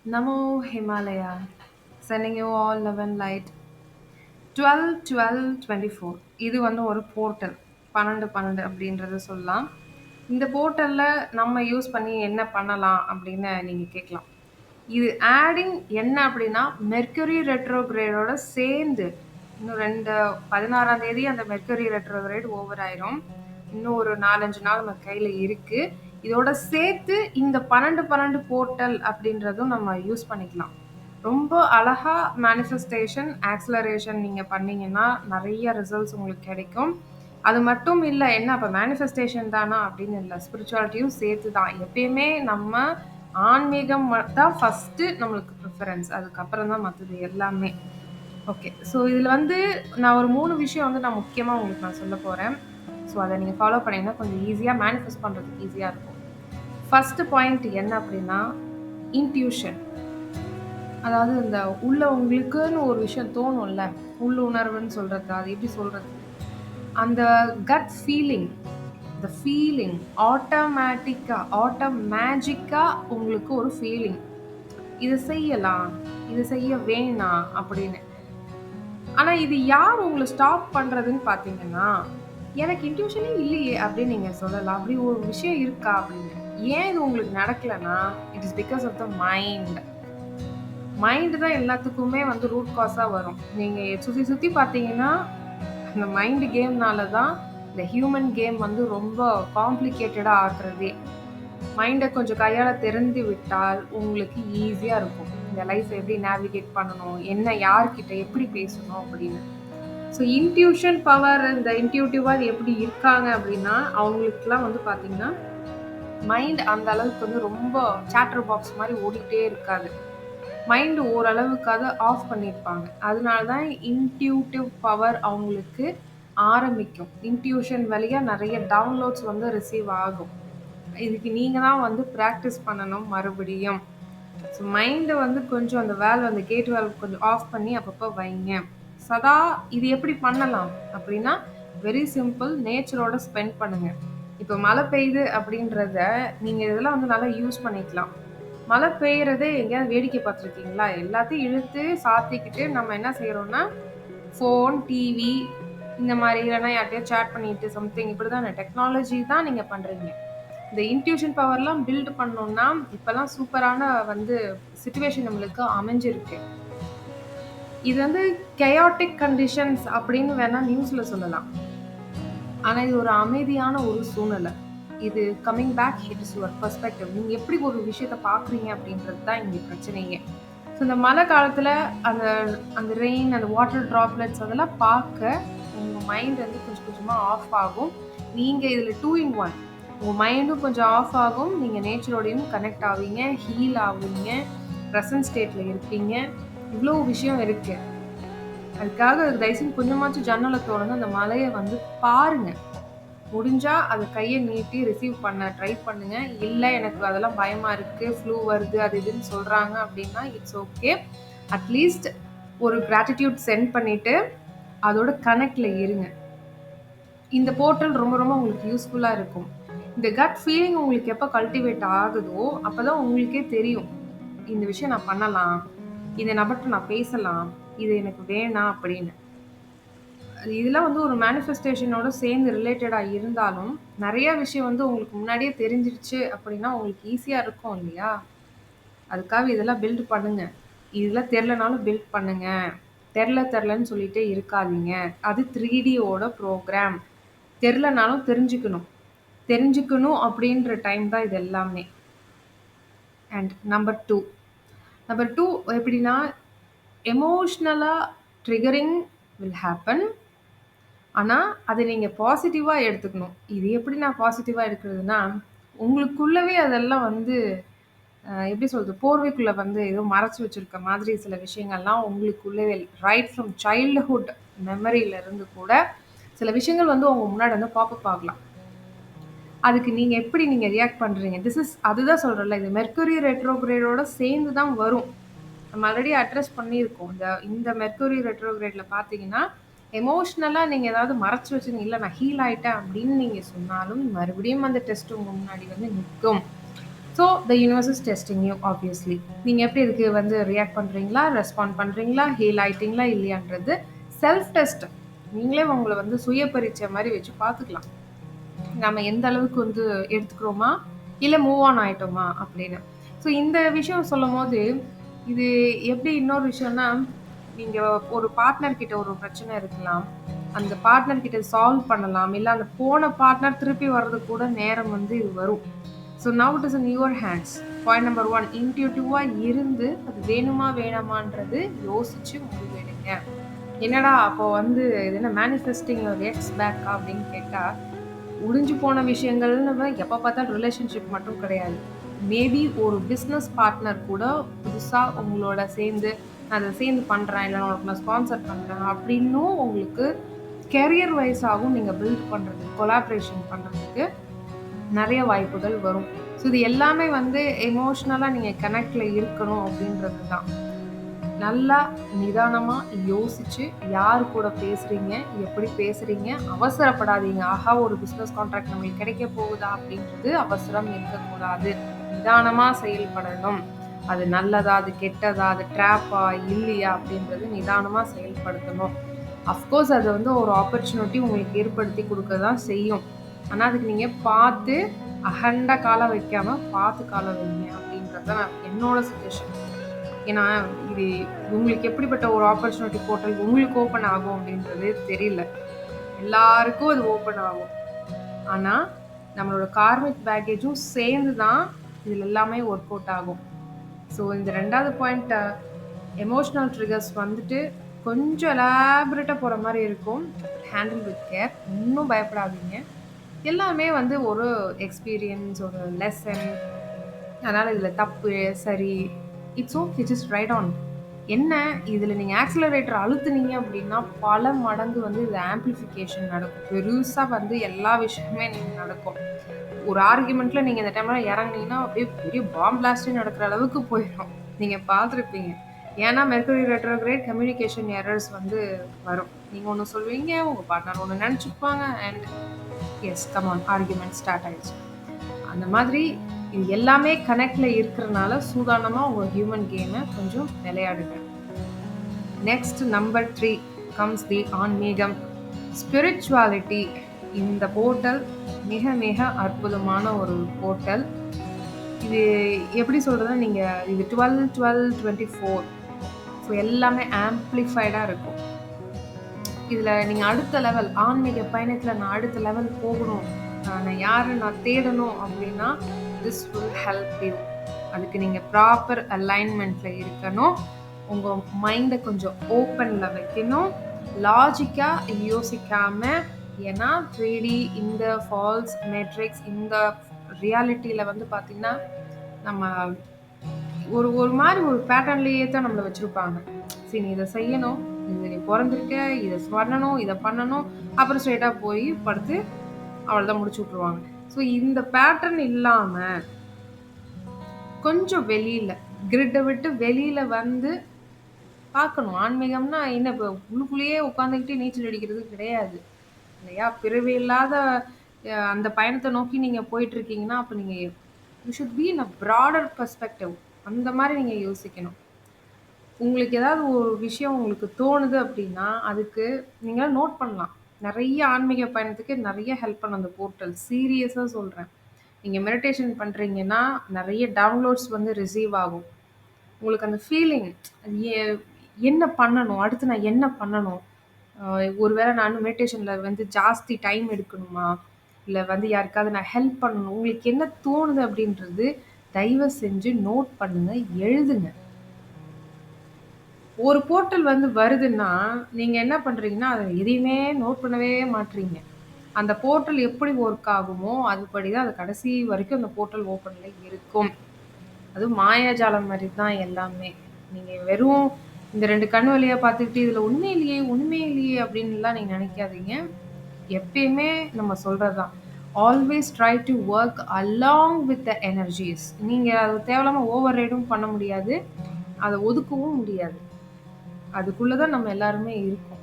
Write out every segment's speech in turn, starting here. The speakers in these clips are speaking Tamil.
Namo Himalaya, sending you all love and light. 12-12-24 இது வந்து ஒரு போர்ட்டல் 12-12 அப்படின்றத சொல்லலாம். இந்த போர்ட்டல்ல நம்ம யூஸ் பண்ணி என்ன பண்ணலாம் அப்படின்னு நீங்க கேட்கலாம். இது ஆடிங் என்ன அப்படின்னா மெர்க்குரி ரெட்ரோகிரேடோட சேர்ந்து இன்னும் 16ஆம் தேதி அந்த மெர்க்குரி ரெட்ரோகிரேட் ஓவர் ஆயிரும். இன்னும் ஒரு 4-5 நாள் நம்ம கையில இருக்கு. இதோட சேர்த்து இந்த 12-12 போர்ட்டல் அப்படின்றதும் நம்ம யூஸ் பண்ணிக்கலாம். ரொம்ப அழகா மேனிஃபெஸ்டேஷன், ஆக்ஸலரேஷன் நீங்க பண்ணீங்கன்னா, நெறைய ரிசல்ட்ஸ் உங்களுக்கு கிடைக்கும். அது மட்டும் இல்ல, என்ன அப்ப மேனிஃபெஸ்டேஷன் தானா அப்படின்னு இல்ல. ஸ்பிரிச்சுவாலிட்டியும் சேர்த்து தான். எப்பயுமே நம்ம ஆன்மீகம் தான் ஃபர்ஸ்ட்டு நம்மளுக்கு ப்ரிஃபரன்ஸ். அதுக்கப்புறம் தான் மத்தது எல்லாமே. ஓகே. ஸோ இதுல வந்து நான் ஒரு 3 விஷயம் வந்து நான் முக்கியமா உங்களுக்கு நான் சொல்லப் போறேன். ஸோ அத நீங்க ஃபாலோ பண்ணீங்கன்னா கொஞ்சம் ஈஸியா மேனிஃபெஸ்ட் பண்றதுக்கு ஈஸியா இருக்கும். ஃபர்ஸ்ட் பாயிண்ட் என்ன அப்படின்னா, இன்ட்யூஷன். அதாவது இந்த உள்ள உங்களுக்குன்னு ஒரு விஷயம் தோணும்ல, உள்ளுணர்வுன்னு சொல்றது. அது எப்படி சொல்றது? அந்த கட் ஃபீலிங், the ஃபீலிங் ஆட்டோமேஜிக்கா உங்களுக்கு ஒரு ஃபீலிங். இத செய்யலாம், இத செய்ய வேணாம் அப்படின்னு. ஆனா இது யார் உங்கள ஸ்டாப் பண்றதுன்னு பார்த்தீங்கன்னா, எனக்கு இன்ட்யூஷனே இல்லையே அப்படின்னு நீங்க சொல்லலாம். அப்படி ஒரு விஷயம் இருக்கா அப்படின்னு. ஏன் இது உங்களுக்கு நடக்கலன்னா, it is because of the mind. Mind தான் எல்லாத்துக்குமே வந்து ரூட் காஸா வரும். நீங்க சுத்தி சுத்தி பார்த்தீங்கன்னா, அந்த மைண்ட் கேம்னால தான் இந்த ஹியூமன் கேம் வந்து ரொம்ப காம்ப்ளிகேட்டடா ஆகுறதே. மைண்ட கொஞ்சம் கையாள தெரிந்து விட்டால் உங்களுக்கு ஈஸியா இருக்கும். இந்த லைஃப் எப்படி நேவிகேட் பண்ணணும், என்ன யார்கிட்ட எப்படி பேசணும் அப்படின்னு. ஸோ இன்ட்யூஷன் பவர் இந்த இன்ட்யூட்டிவா எப்படி இருக்காங்க அப்படின்னா, அவங்களுக்குலாம் வந்து பார்த்தீங்கன்னா, மைண்ட் அந்த அளவுக்கு வந்து ரொம்ப சேட்டர் பாக்ஸ் மாரி ஓடிட்டே இருக்காது. மைண்ட் ஓரளவுக்காவது ஆஃப் பண்ணியிருப்பாங்க. அதனால தான் இன்ட்யூட்டிவ் பவர் அவங்களுக்கு ஆரம்பிக்கும். இன்ட்யூஷன் வழியா நெறைய டவுன்லோட்ஸ் வந்து ரிசீவ் ஆகும். இதுக்கு நீங்க தான் வந்து பிராக்டிஸ் பண்ணணும் மறுபடியும். ஸோ மைண்ட வந்து கொஞ்சம் அந்த வால்வ் அந்த கேட் வால்வ் கொஞ்சம் ஆஃப் பண்ணி அப்பப்போ வைங்க. சதா இது எப்படி பண்ணலாம் அப்படின்னா, வெரி சிம்பிள் நேச்சரோட ஸ்பெண்ட் பண்ணுங்க. இப்போ மழை பெய்யுது அப்படின்றத நீங்க இதெல்லாம் வந்து நல்லா யூஸ் பண்ணிக்கலாம். மழை பெய்யறதே எங்கேயாவது வேடிக்கை பார்த்துருக்கீங்களா? எல்லாத்தையும் இழுத்து சாத்திக்கிட்டு நம்ம என்ன செய்றோம்னா, ஃபோன், டிவி இந்த மாரி இல்லன்னா யார்ட்டயாவது சேட் பண்ணிட்டு சம்திங் இப்படிதான் டெக்னாலஜி தான் நீங்க பண்றீங்க. இந்த இன்ட்யூஷன் பவர்லாம் பில்ட் பண்ணோம்னா, இப்பலாம் சூப்பரான வந்து சிச்சுவேஷன் நம்மளுக்கு அமைஞ்சிருக்கு. இது வந்து கயாட்டிக் கண்டிஷன்ஸ் அப்படின்னு வேணா நியூஸ்ல சொல்லலாம். ஆனா இது ஒரு அமைதியான ஒரு சூழ்நிலை. இது coming back hits your perspective. நீங்க எப்படி ஒரு விஷயத்த பார்க்குறீங்க அப்படின்றது தான் இங்க பிரச்சனையே. ஸோ இந்த மழை காலத்துல அந்த அந்த ரெயின், அந்த வாட்டர் ட்ராப்லெட்ஸ் அதெல்லாம் பார்க்க உங்க மைண்ட் வந்து கொஞ்சம் கொஞ்சமா ஆஃப் ஆகும். நீங்க இதுல 2 இன் 1. உங்க மைண்டும் கொஞ்சம் ஆஃப் ஆகும். நீங்க நேச்சரோடையும் கனெக்ட் ஆவீங்க, ஹீல் ஆவீங்க, பிரசன்ட் ஸ்டேட்ல இருப்பீங்க. இவ்ளோ விஷயம் இருக்கு. அதுக்காக தயவுசெஞ்சு கொஞ்சமாச்சும் ஜன்னல தொறந்து அந்த மழைய வந்து பாருங்க. முடிஞ்சா அத கைய நீட்டி ரிசீவ் பண்ண ட்ரை பண்ணுங்க. இல்ல எனக்கு அதெல்லாம் பயமா இருக்கு, ஃப்ளூ வருது அது இதுன்னு சொல்றாங்க அப்படின்னா, இட்ஸ் ஓகே. அட்லீஸ்ட் ஒரு கிராட்டிட்யூட் சென்ட் பண்ணிட்டு, அதோட கனெக்ட்ல இருங்க. இந்த போர்ட்டல் ரொம்ப ரொம்ப உங்களுக்கு யூஸ்ஃபுல்லா இருக்கும். இந்த கட் ஃபீலிங் உங்களுக்கு எப்ப கல்டிவேட் ஆகுதோ, அப்பதான் உங்களுக்கே தெரியும். இந்த விஷயம் நான் பண்ணலாம். இந்த நபர்ட்ட நான் பேசலாம். இது எனக்கு வேணாம் அப்படின்னு. இதெல்லாம் வந்து ஒரு மேனிஃபெஸ்டேஷனோட சேர்ந்து ரிலேட்டடா இருந்தாலும், நெறைய விஷயம் வந்து உங்களுக்கு முன்னாடியே தெரிஞ்சிருச்சு அப்படின்னா, உங்களுக்கு ஈஸியா இருக்கும் இல்லையா? அதுக்காக இதெல்லாம் பில்ட் பண்ணுங்க. இதெல்லாம் தெரியலனாலும் பில்ட் பண்ணுங்க. தெரியலன்னு சொல்லிட்டே இருக்காதீங்க. அது 3Dயோட ப்ரோகிராம். தெரியலனாலும் தெரிஞ்சுக்கணும். தெரிஞ்சுக்கணும் அப்படின்ற டைம் தான் இது எல்லாமே. And number 2. நம்பர் 2 எப்படின்னா, எமோஷனலா ட்ரிகரிங் வில் ஹேப்பன். ஆனா, அத நீங்க பாசிட்டிவா எடுத்துக்கணும். இது எப்படி நான் பாசிட்டிவா எடுக்கிறதுன்னா, உங்களுக்குள்ளவே அதெல்லாம் வந்து எப்படி சொல்றது? போர்வைக்குள்ள வந்து ஏதோ மறைச்சு வச்சிருக்க மாதிரி சில விஷயங்கள்லாம் உங்களுக்குள்ளவே ரைட் ஃப்ரம் சைல்ட்ஹுட் மெமரியில இருந்து கூட சில விஷயங்கள் வந்து உங்க முன்னாடி வந்து பாப் அப் ஆகலாம். அதுக்கு நீங்க எப்படி ரியாக்ட் பண்றீங்க? அதுதான் சொல்றேன்ல. இது மெர்க்குரி ரெட்ரோகிரேடோட சேர்ந்து தான் வரும். நம்ம ஆல்ரெடி அட்ரஸ் பண்ணியிருக்கோம். இந்த இந்த மெர்க்குரி ரெட்ரோகிரேட்ல பார்த்தீங்கன்னா, எமோஷனலா நீங்க ஏதாவது மறைச்சு வச்சுருங்க. இல்ல நான் ஹீல் ஆயிட்டேன் அப்படின்னு நீங்க சொன்னாலும், மறுபடியும் அந்த டெஸ்ட் உங்க முன்னாடி வந்து நிக்கும். So the universe is testing you obviously. நீங்கள் எப்படி இதுக்கு வந்து ரியாக்ட் பண்ணுறீங்களா, ரெஸ்பாண்ட் பண்ணுறீங்களா, ஹீல் ஆயிட்டீங்களா இல்லையான்றது செல்ஃப் டெஸ்ட். நீங்களே உங்களை வந்து சுய பரீட்சை மாதிரி வச்சு பார்த்துக்கலாம். நம்ம எந்த அளவுக்கு வந்து எடுத்துக்கிறோமா இல்லை மூவ் ஆன் ஆயிட்டோமா அப்படின்னு. ஸோ இந்த விஷயம் சொல்லும் போது இது எப்படி இன்னொரு விஷயம்னா, நீங்கள் ஒரு பார்ட்னர் கிட்ட ஒரு பிரச்சனை இருக்கலாம், அந்த பார்ட்னர் கிட்ட சால்வ் பண்ணலாம், இல்லை அந்த போன பார்ட்னர் திருப்பி வர்றது கூட நேரம் வந்து இது வரும். So now it is in your hands. Point number 1, இன்ட்யூட்டிவாக இருந்து அது வேணுமா வேணாமான்றது யோசிச்சு முடிவெடுங்க. என்னடா அப்போ வந்து இது என்ன மேனிஃபெஸ்டிங் ஒரு எக்ஸ் பேக்கா அப்படின்னு கேட்டால், முடிஞ்சு போன விஷயங்கள்னு எப்போ பார்த்தாலும் ரிலேஷன்ஷிப் மட்டும் கிடையாது. மேபி ஒரு பிஸ்னஸ் பார்ட்னர் கூட புதுசாக உங்களோட சேர்ந்து நான் அதை சேர்ந்து பண்ணுறேன், இல்லை உனக்கு நான் ஸ்பான்சர் பண்ணுறேன் அப்படின்னும் உங்களுக்கு கெரியர் வைஸாகவும் நீங்கள் பில்ட் பண்ணுறதுக்கு, கொலாபரேஷன் பண்ணுறதுக்கு நிறைய வாய்ப்புகள் வரும். ஸோ இது எல்லாமே வந்து எமோஷ்னலாக நீங்கள் கனெக்டில் இருக்கணும் அப்படின்றது தான். நல்லா நிதானமாக யோசிச்சு யார் கூட பேசுகிறீங்க, எப்படி பேசுகிறீங்க, அவசரப்படாதீங்க. ஆஹா ஒரு பிஸ்னஸ் கான்ட்ராக்ட் நம்மளுக்கு கிடைக்க போகுதா அப்படின்றது அவசரம் இருக்கக்கூடாது. நிதானமாக செயல்படணும். அது நல்லதா, அது கெட்டதா, அது ட்ராப்பா இல்லையா அப்படின்றது நிதானமாக செயல்படுத்தணும். அஃப்கோர்ஸ் அது வந்து ஒரு ஆப்பர்ச்சுனிட்டி உங்களுக்கு ஏற்படுத்தி கொடுக்க தான் செய்யும். ஆனால் அதுக்கு நீங்கள் பார்த்து அகண்ட காலம் வைக்காமல் பார்த்து காலம் வைங்க அப்படின்றது தான் என்னோட சஜஷன். ஏன்னா இது உங்களுக்கு எப்படிப்பட்ட ஒரு ஆப்பர்ச்சுனிட்டி போர்ட்டல் உங்களுக்கு ஓப்பன் ஆகும் அப்படின்றது தெரியல. எல்லாருக்கும் அது ஓப்பன் ஆகும். ஆனால் நம்மளோட கார்மிக் பேக்கேஜும் சேர்ந்து தான் இதில் எல்லாமே ஒர்க் அவுட் ஆகும். ஸோ இந்த 2வது பாயிண்ட், எமோஷ்னல் ட்ரிகர்ஸ் வந்துட்டு கொஞ்சம் எலாபரேட்டாக போகிற மாதிரி இருக்கும். Handle with care. இன்னும் பயப்படாதீங்க. எல்லாமே வந்து ஒரு எக்ஸ்பீரியன்ஸ், ஒரு லெசன். அதனால் இதில் தப்பு சரி, it's okay, just right on. என்ன இதில் நீங்கள் ஆக்சிலரேட்டர் அழுத்துனீங்க அப்படின்னா பல மடங்கு வந்து இது ஆம்பிளிஃபிகேஷன் நடக்கும். பெருசாக வந்து எல்லா விஷயமே நீங்கள் நடக்கும். ஒரு ஆர்குமெண்ட்டில் நீங்கள் இந்த டைமில் இறங்குனீங்கன்னா அப்படியே பெரிய பாம் பிளாஸ்டே நடக்கிற அளவுக்கு போயிடும். நீங்கள் பார்த்துருப்பீங்க. ஏன்னா மெர்க்குரி ரெட்ரோகிரேட் கம்யூனிகேஷன் எரர்ஸ் வந்து வரும். நீங்கள் ஒன்று சொல்வீங்க, உங்கள் பார்ட்னர் ஒன்று நினச்சிப்பாங்க, and as common argument start ஆயிடுச்சு. அந்த மாதிரி இது எல்லாமே கனெக்டில் இருக்கிறனால சூதானமாக உங்கள் ஹியூமன் கேமை கொஞ்சம் விளையாடுங்க. நெக்ஸ்ட் நம்பர் 3 கம்ஸ் தி ஆன்மீகம், ஸ்பிரிச்சுவாலிட்டி. இந்த போர்ட்டல் மிக மிக அற்புதமான ஒரு போர்ட்டல். இது எப்படி சொல்கிறதுனா, நீங்கள் இது 12-12-24, ஸோ எல்லாமே ஆம்ப்ளிஃபைடாக இருக்கும். இதில் நீங்கள் அடுத்த லெவல் ஆன்மீக பயணத்தில் நான் அடுத்த லெவல் போகணும், நான் யாரை நான் தேடணும் அப்படின்னா திஸ் வில் ஹெல்ப் யூ. அதுக்கு நீங்கள் ப்ராப்பர் அலைன்மெண்ட்டில் இருக்கணும். உங்கள் மைண்டை கொஞ்சம் ஓப்பனில் வைக்கணும். லாஜிக்காக யோசிக்காமல். ஏன்னா 3D இந்த ஃபால்ஸ் மேட்ரிக்ஸ் இந்த ரியாலிட்டியில் வந்து பார்த்திங்கன்னா நம்ம ஒரு ஒரு மாதிரி ஒரு பேட்டர்ன்லேயே தான் நம்மளை வச்சுருப்பாங்க. சரி நீ இதை செய்யணும், இது நீ பிறந்திருக்க, இதை பண்ணணும், இதை பண்ணணும், அப்புறம் ஸ்ட்ரெயிட்டாக போய் படுத்து அவ்வளோதான் முடிச்சு விட்ருவாங்க. ஸோ இந்த பேட்டர்ன் இல்லாமல் கொஞ்சம் வெளியில் கிரிட்டை விட்டு வெளியில் வந்து பார்க்கணும். ஆன்மீகம்னா என்ன, இப்போ உள்ளுக்குள்ளேயே உட்காந்துக்கிட்டே நீச்சல் அடிக்கிறது கிடையாது இல்லையா? பிறவி இல்லாத அந்த பயணத்தை நோக்கி நீங்கள் போயிட்டுருக்கீங்கன்னா அப்போ நீங்கள் you should be in a broader perspective. அந்த மாதிரி நீங்கள் யோசிக்கணும். உங்களுக்கு ஏதாவது ஒரு விஷயம் உங்களுக்கு தோணுது அப்படின்னா அதுக்கு நீங்கள் நோட் பண்ணலாம். நிறைய ஆன்மீக பயணத்துக்கு நிறைய ஹெல்ப் பண்ண அந்த போர்ட்டல், சீரியஸாக சொல்கிறேன். நீங்கள் மெடிடேஷன் பண்ணுறீங்கன்னா நிறைய டவுன்லோட்ஸ் வந்து ரிசீவ் ஆகும். உங்களுக்கு அந்த ஃபீலிங் என்ன பண்ணணும், அடுத்து நான் என்ன பண்ணணும், ஒருவேளை நான் மெடிடேஷனில் வந்து ஜாஸ்தி டைம் எடுக்கணுமா, இல்லை வந்து யாருக்காவது நான் ஹெல்ப் பண்ணணும், உங்களுக்கு என்ன தோணுது அப்படின்றது தயவு செஞ்சு நோட் பண்ணுங்க, எழுதுங்க. ஒரு போர்ட்டல் வந்து வருதுன்னா நீங்கள் என்ன பண்ணுறீங்கன்னா அதை எதையுமே நோட் பண்ணவே மாட்டீங்க. அந்த போர்ட்டல் எப்படி ஒர்க் ஆகுமோ அதுபடி தான் அது கடைசி வரைக்கும் அந்த போர்ட்டல் ஓப்பனில் இருக்கும். அதுவும் மாயாஜாலம் மாதிரி தான் எல்லாமே. நீங்கள் வெறும் இந்த 2 கண் வழியாக பார்த்துக்கிட்டு இதில் உண்மை இல்லையே அப்படின்லாம் நீங்கள் நினைக்காதீங்க. எப்பயுமே நம்ம சொல்கிறது தான், always try to work along with the energies. நீங்கள் அது தேவையில்லாமல் ஓவர் ரைடும் பண்ண முடியாது, அதை ஒதுக்கவும் முடியாது. அதுக்குள்ளே தான் நம்ம எல்லாருமே இருக்கோம்.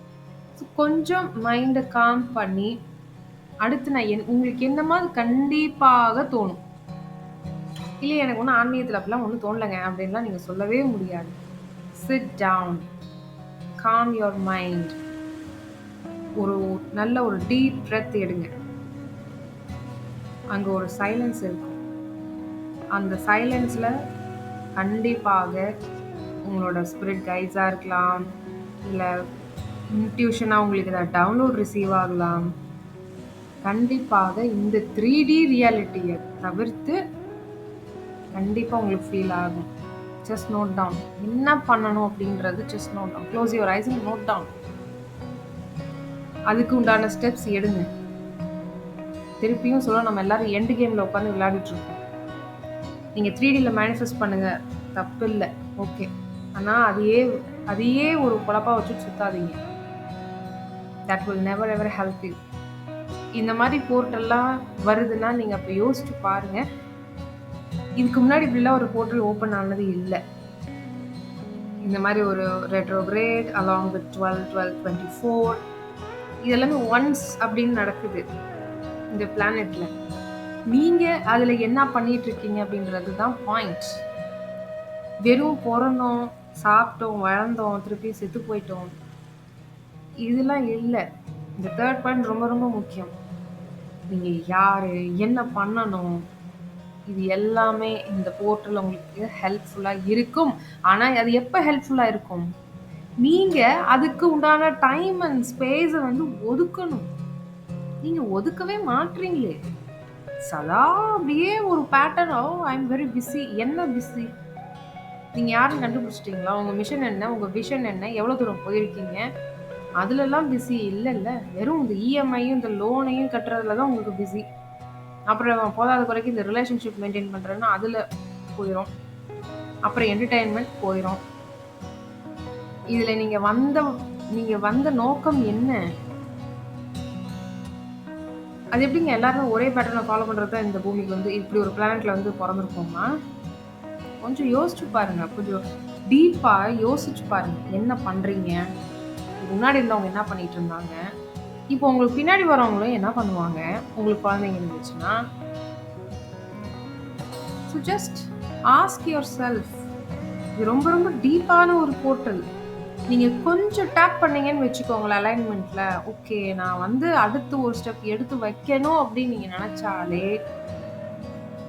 ஸோ கொஞ்சம் மைண்டை காம் பண்ணி அடுத்து நான் உங்களுக்கு என்ன மாதிரி கண்டிப்பாக தோணும். இல்ல எனக்கு ஒண்ணும் ஆன்மீகத்துல அப்படிலாம் ஒண்ணும் தோணலங்க அப்படின்லாம் நீங்க சொல்லவே முடியாது. Sit down, calm your mind. ஒரு நல்ல ஒரு டீப் பிரெத் எடுங்க. அங்க ஒரு சைலன்ஸ் இருக்கும். அந்த சைலன்ஸ்ல கண்டிப்பாக உங்களோட ஸ்பிரிட் கைட்ஸா இருக்கலாம், இல்ல இன்ட்யூஷனா உங்களுக்கு ஏதாவது டவுன்லோட் ரிசீவ் ஆகலாம். கண்டிப்பாக இந்த 3D ரியாலிட்டிய தவிர்த்து கண்டிப்பா உங்களுக்கு ஃபீல் ஆகும். Just note down. என்ன பண்ணணும் அப்படின்றது just note down. Close your eyes and note down. அதுக்கு உண்டான ஸ்டெப்ஸ் எடுங்க. திருப்பியும் சொல்ல நம்ம எல்லாரும் எண்ட் கேம்ல உட்காந்து விளையாடிட்டு இருக்கோம். நீங்க 3Dல மேனிஃபெஸ்ட் பண்ணுங்க, தப்பு இல்ல, ஓகே. ஆனா அதையே ஒரு பொழப்பா வச்சுட்டு சுத்தாதீங்க. That will never ever help you. இந்த மாதிரி போர்ட்டல்லாம் வருதுன்னா நீங்க அப்ப யோசிச்சு பாருங்க. இதுக்கு முன்னாடி இப்படிலாம் ஒரு போர்ட்டல் ஓப்பன் ஆனது இல்லை. இந்த மாதிரி ஒரு ரெட்ரோகிரேட் அலாங் வித் 12, 12, 24 இதெல்லாமே ஒன்ஸ் அப்படின்னு நடக்குது இந்த பிளானெட்ல. நீங்க அதுல என்ன பண்ணிட்டு இருக்கீங்க அப்படின்றது தான் பாயிண்ட். வெறும் பிறந்தோம், சாப்பிட்டோம், வளர்ந்தோம், திருப்பி செத்து போயிட்டோம், இதெல்லாம் இல்லை. இந்த தேர்ட் பாயிண்ட் ரொம்ப ரொம்ப முக்கியம். நீங்க யாரு, என்ன பண்ணணும், இது எல்லாமே இந்த போர்ட்டல் உங்களுக்கு ஹெல்ப்ஃபுல்லா இருக்கும். ஆனா அது எப்ப ஹெல்ப்ஃபுல்லா இருக்கும்? நீங்க அதுக்கு உண்டான டைம் அண்ட் ஸ்பேஸ வந்து ஒதுக்கணும். நீங்க ஒதுக்கவே மாட்றீங்களே. சதா அப்படியே ஒரு pattern. I am very busy. என்ன பிஸி? நீங்க யாருன்னு கண்டுபிடிச்சிட்டீங்களா? உங்க மிஷன் என்ன, உங்க விஷன் என்ன, எவ்வளவு தூரம் போயிருக்கீங்க, அதுலலாம் பிஸி இல்லைல்ல. வெறும் இந்த இஎம்ஐயும் இந்த லோனையும் கட்டுறதுல தான் உங்களுக்கு பிஸி. அப்புறம் போதாத குறைக்கு இந்த ரிலேஷன்ஷிப் மெயின்டைன் பண்றதுன்னா அதுல போயிடும். அப்புறம் என்டர்டைன்மெண்ட் போயிடும். இதுல நீங்க வந்த நோக்கம் என்ன? அது எப்படிங்க எல்லாரும் ஒரே பேட்டர்னை ஃபாலோ பண்றது தான் இந்த பூமிக்கு வந்து இப்படி ஒரு பிளானட்ல வந்து பிறந்திருக்கோமா? கொஞ்சம் யோசிச்சு பாருங்க. கொஞ்சம் டீப்பா யோசிச்சு பாருங்க. என்ன பண்றீங்க? முன்னாடி இருந்தவங்க என்ன பண்ணிட்டு இருந்தாங்க? இப்போ உங்களுக்கு பின்னாடி வரவங்களும் என்ன பண்ணுவாங்க? உங்களுக்கு குழந்தைங்க இருந்துச்சுன்னா, so just ask your self. இது ரொம்ப ரொம்ப டீப்பான ஒரு போர்ட்டல். நீங்க கொஞ்சம் டேப் பண்ணீங்கன்னு வச்சுக்கோங்களேன் அலைன்மெண்ட்ல, ஓகே நான் வந்து அடுத்து ஒரு ஸ்டெப் எடுத்து வைக்கணும் அப்படின்னு நீங்க நினைச்சாலே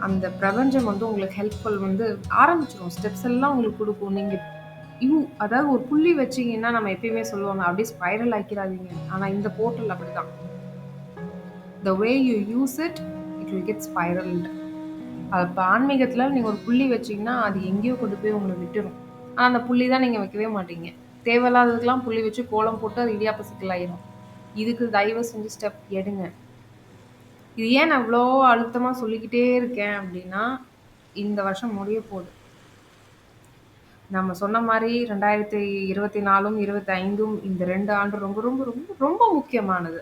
அந்த பிரபஞ்சம் வந்து உங்களுக்கு ஹெல்ப்ஃபுல் வந்து ஆரம்பிச்சிடும். ஸ்டெப்ஸ் எல்லாம் உங்களுக்கு கொடுக்கும். நீங்க அதாவது ஒரு புள்ளி வச்சீங்கன்னா நம்ம எப்பயுமே சொல்லுவாங்க அப்படியே ஸ்பைரல் ஆக்கிடாதீங்க. ஆனா இந்த போர்ட்டல் அப்படிதான். The way you use it, it will get spiraled. இப்போ ஆன்மீகத்துல நீங்க ஒரு புள்ளி வச்சீங்கன்னா அது எங்கேயோ கொண்டு போய் உங்களை விட்டுரும். ஆனா அந்த புள்ளி தான் நீங்க வைக்கவே மாட்டீங்க. தேவையில்லாததுக்கெல்லாம் புள்ளி வச்சு கோலம் போட்டு அது இடியாப்ப சிக்கல் ஆயிரும். இதுக்கு தயவு செஞ்சு ஸ்டெப் எடுங்க. இது ஏன் நான் இவ்வளோ அழுத்தமா சொல்லிக்கிட்டே இருக்கேன் அப்படின்னா, இந்த வருஷம் முடிய போகுது. நம்ம சொன்ன மாதிரி 2024ம் 25ம் இந்த 2 ஆண்டு ரொம்ப ரொம்ப ரொம்ப ரொம்ப முக்கியமானது.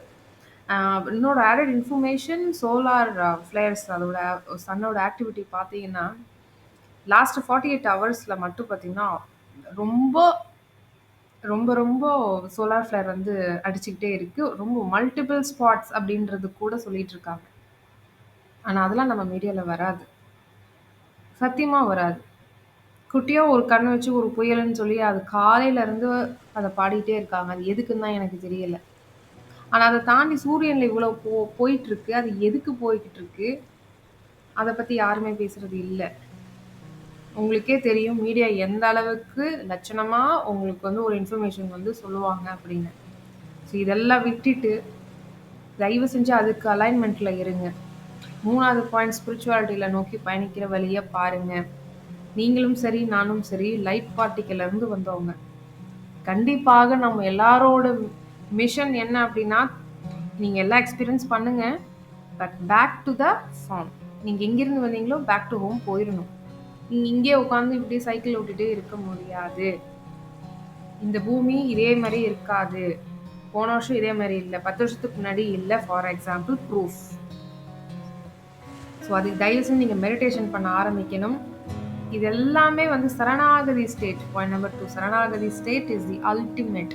இன்னொரு ஆடட் இன்ஃபர்மேஷன், சோலார் ஃப்ளேர்ஸ் அதோட சன்னோட ஆக்டிவிட்டி பார்த்தீங்கன்னா லாஸ்ட் 48 ஹவர்ஸ்ல மட்டும் பார்த்தீங்கன்னா ரொம்ப ரொம்ப ரொம்ப சோலார் ஃப்ளேர் வந்து அடிச்சுக்கிட்டே இருக்கு. ரொம்ப மல்டிபிள் ஸ்பாட்ஸ் அப்படின்றது கூட சொல்லிட்டு இருக்காங்க. ஆனா அதெல்லாம் நம்ம மீடியால வராது. சத்தியமா வராது. குட்டியா ஒரு கண்ணு வச்சு ஒரு புயல்ன்னு சொல்லி அது காலையில இருந்து அதை பாடிட்டே இருக்காங்க. அது எதுக்குன்னு தான் எனக்கு தெரியல. ஆனா அதை தாண்டி சூரியன்ல இவ்வளவு போயிட்டு இருக்கு. அது எதுக்கு போய்கிட்டு இருக்கு? அதை பத்தி யாருமே பேசுறது இல்ல. உங்களுக்கே தெரியும் மீடியா எந்த அளவுக்கு லட்சணமா உங்களுக்கு வந்து ஒரு இன்ஃபர்மேஷன் வந்து சொல்லுவாங்க அப்படின்னு. ஸோ இதெல்லாம் விட்டுட்டு தயவு செஞ்சு அதுக்கு அலைன்மெண்ட்ல இருங்க. 3வது பாயிண்ட், ஸ்பிரிச்சுவாலிட்டியில நோக்கி பயணிக்கிற வழியை பாருங்க. நீங்களும் சரி நானும் சரி லைட் பார்ட்டிக்கல்ல இருந்து வந்தவங்க. கண்டிப்பாக நம்ம எல்லாரோட மிஷன் என்ன அப்படின்னா, நீங்க எல்லாம் எக்ஸ்பீரியன்ஸ் பண்ணுங்க, but back to the form. நீங்க எங்கிருந்து வந்தீங்களோ பேக் டு ஹோம் போயிடணும். நீங்க இங்கே உட்காந்து இப்படி சைக்கிள் ஓட்டிட்டே இருக்க முடியாது. இந்த பூமி இதே மாதிரி இருக்காது. போன வருஷம் இதே மாதிரி இல்லை, 10 வருஷத்துக்கு முன்னாடி இல்லை, ஃபார் எக்ஸாம்பிள் ப்ரூஃப். ஸோ அதுக்கு தயவு செஞ்சு நீங்கள் மெடிடேஷன் பண்ண ஆரம்பிக்கணும். இது எல்லாமே வந்து சரணாகதி ஸ்டேட். பாயிண்ட் நம்பர் 2, சரணாகதி ஸ்டேட் இஸ் தி அல்டிமேட்.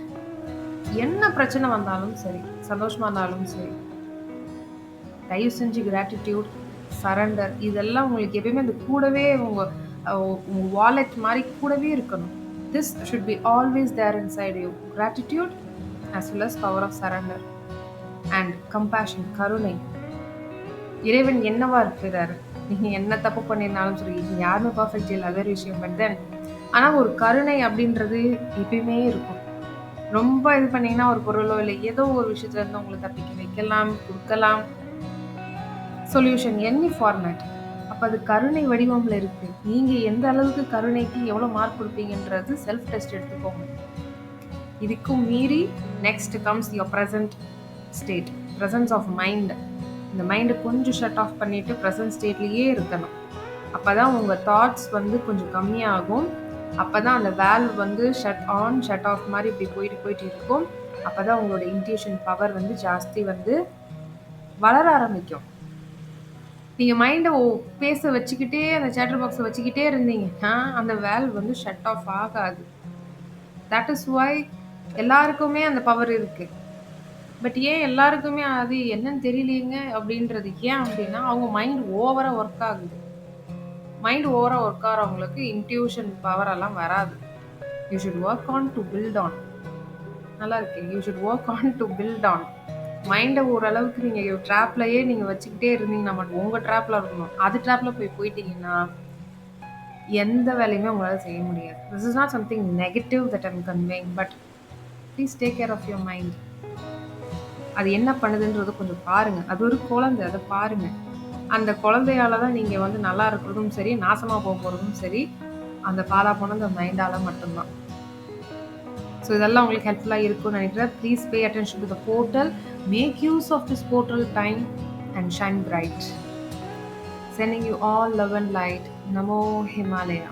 என்ன பிரச்சனை வந்தாலும் சரி, சந்தோஷமா இருந்தாலும் சரி, தயவு செஞ்சு கிராட்டிடியூட், சரண்டர் இதெல்லாம் உங்களுக்கு எப்பயுமே அது கூடவே உங்க வாலெட் மாதிரி கூடவே இருக்கணும். This should be always there inside you. Gratitude as well as power of surrender and compassion, கருணை. இறைவன் என்னவா இருக்கிறாரு? நீங்க என்ன தப்பு பண்ணியிருந்தாலும் சரி, யாருமே பர்ஃபெக்ட் இல்ல, அது வேற விஷயம். பட் தென் ஆனா ஒரு கருணை அப்படின்றது எப்பயுமே இருக்கும். ரொம்ப இது பண்ணீங்கன்னா ஒரு பொருளோ இல்லை ஏதோ ஒரு விஷயத்துல இருந்து உங்களை தப்பிக்க வைக்கலாம், கொடுக்கலாம். Solution any format. அப்ப அது கருணை வடிவம்ல இருக்கு. நீங்க எந்த அளவுக்கு கருணைக்கு எவ்வளவு மார்க் கொடுப்பீங்கன்றது செல்ஃப் டெஸ்ட் எடுத்துக்கோங்க. இதுக்கும் மீறி next comes your present state, presence of mind. இந்த மைண்டை கொஞ்சம் ஷட் ஆஃப் பண்ணிட்டு ப்ரெசன்ட் ஸ்டேட்லேயே இருக்கணும். அப்பதான் உங்க தாட்ஸ் கொஞ்சம் கம்மியாகும். அப்பதான் அந்த valve shut on shut off மாதிரி இப்படி போயிட்டு இருக்கும். அப்பதான் உங்களோட இன்ட்யூஷன் பவர் ஜாஸ்தி வளர ஆரம்பிக்கும். நீங்க மைண்டை பேச வச்சுக்கிட்டே அந்த சேட்டர் பாக்ஸை வச்சுக்கிட்டே இருந்தீங்கன்னா அந்த வேல்வ் ஷட் ஆஃப் ஆகாது. தட் இஸ் ஒய் எல்லாருக்குமே அந்த பவர் இருக்கு. பட் ஏன் எல்லாருக்குமே அது என்னன்னு தெரியலையேங்க அப்படின்றது ஏன் அப்படின்னா அவங்க மைண்ட் ஓவரா ஒர்க் ஆகுது. மைண்ட் ஓவரா ஒர்க் ஆகிறவங்களுக்கு இன்ட்யூஷன் பவர் எல்லாம் வராது. You should work on to build on. நல்லா இருக்கு. You should work on to build on. மைண்டை ஓரளவுக்கு நீங்கள் ட்ராப்லையே நீங்கள் வச்சுக்கிட்டே இருந்தீங்கன்னா மட்டும் உங்கள் ட்ராப்பில் இருக்கணும். அது ட்ராப்பில் போயிட்டீங்கன்னா எந்த வேலையுமே உங்களால் செய்ய முடியாது. This is not something negative that I'm conveying, but please take care of your mind. அது என்ன பண்ணுதுன்றது கொஞ்சம் பாருங்க. அது ஒரு குழந்தை, அதை பாருங்க. அந்த குழந்தையால தான் நீங்க நல்லா இருக்கிறதும் சரி, நாசமா போறதும் சரி, அந்த பாலா போன அந்த மைண்டால மட்டும்தான். ஸோ இதெல்லாம் உங்களுக்கு ஹெல்ப்ஃபுல்லா இருக்கும்னு நினைக்கிறேன். Please pay attention to the portal. Make use of this portal time and shine bright. Sending you all love and light. Namo Himalaya.